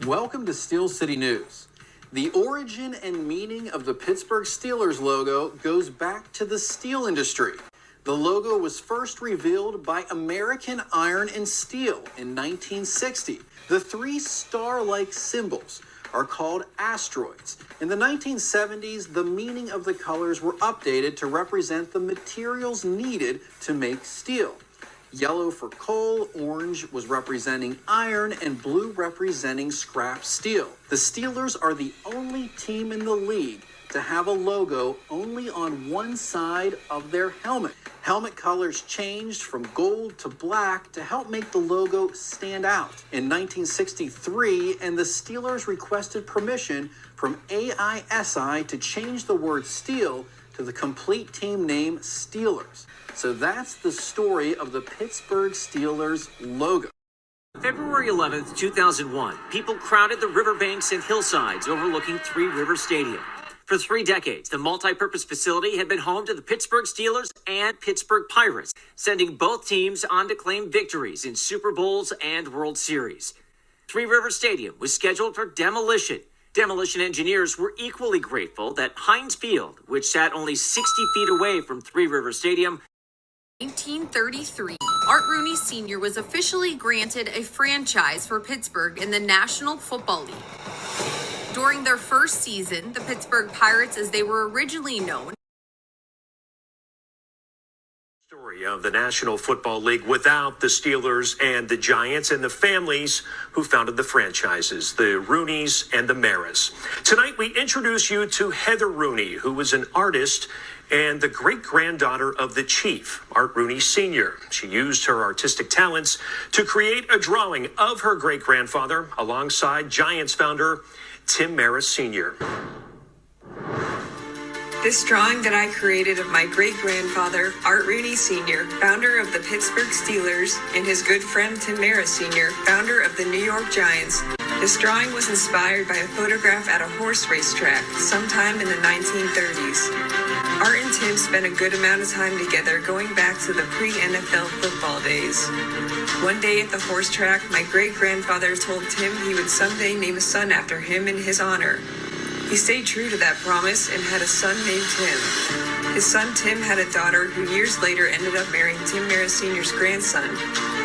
Welcome to Steel City News. The origin and meaning of the Pittsburgh Steelers logo goes back to the steel industry. The logo was first revealed by American Iron and Steel in 1960. The three star-like symbols are called asteroids. In the 1970s, the meaning of the colors were updated to represent the materials needed to make steel. Yellow for coal, orange was representing iron, and blue representing scrap steel. The Steelers are the only team in the league to have a logo only on one side of their helmet. Helmet colors changed from gold to black to help make the logo stand out. In 1963, and the Steelers requested permission from AISI to change the word steel to the complete team name Steelers. So that's the story of the Pittsburgh Steelers logo. February 11th, 2001, people crowded the riverbanks and hillsides overlooking Three Rivers Stadium. For 3 decades, the multi-purpose facility had been home to the Pittsburgh Steelers and Pittsburgh Pirates, sending both teams on to claim victories in Super Bowls and World Series. Three Rivers Stadium was scheduled for demolition. Demolition engineers were equally grateful that Heinz Field, which sat only 60 feet away from Three Rivers Stadium, 1933, Art Rooney Sr. was officially granted a franchise for Pittsburgh in the National Football League. During their first season, the Pittsburgh Pirates, as they were originally known, Story of the National Football League without the Steelers and the Giants and the families who founded the franchises, the Rooneys and the Maras. Tonight, we introduce you to Heather Rooney, who was an artist and the great-granddaughter of the chief, Art Rooney Sr. She used her artistic talents to create a drawing of her great-grandfather alongside Giants founder Tim Maras Sr. This drawing that I created of my great-grandfather, Art Rooney Sr., founder of the Pittsburgh Steelers, and his good friend Tim Maras Sr., founder of the New York Giants. This drawing was inspired by a photograph at a horse race track sometime in the 1930s. Art and Tim spent a good amount of time together going back to the pre-NFL football days. One day at the horse track, my great-grandfather told Tim he would someday name a son after him in his honor. He stayed true to that promise and had a son named Tim. His son Tim had a daughter who years later ended up marrying Tim Maras Sr.'s grandson,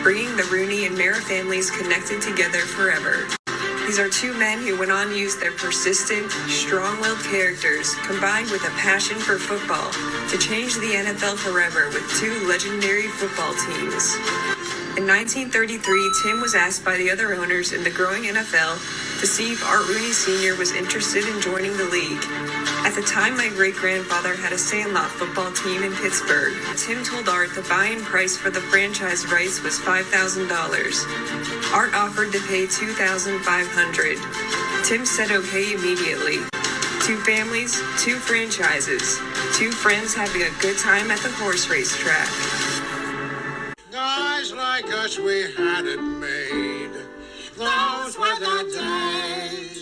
bringing the Rooney and Mara families connected together forever. These are two men who went on to use their persistent, strong-willed characters, combined with a passion for football, to change the NFL forever with 2 legendary football teams. In 1933, Tim was asked by the other owners in the growing NFL to see if Art Rooney Sr. was interested in joining the league. At the time, my great-grandfather had a sandlot football team in Pittsburgh. Tim told Art the buy-in price for the franchise rights was $5,000. Art offered to pay $2,500. Tim said okay immediately. 2 families, 2 franchises, 2 friends having a good time at the horse race track. Guys like us, we had it made. Those were the days.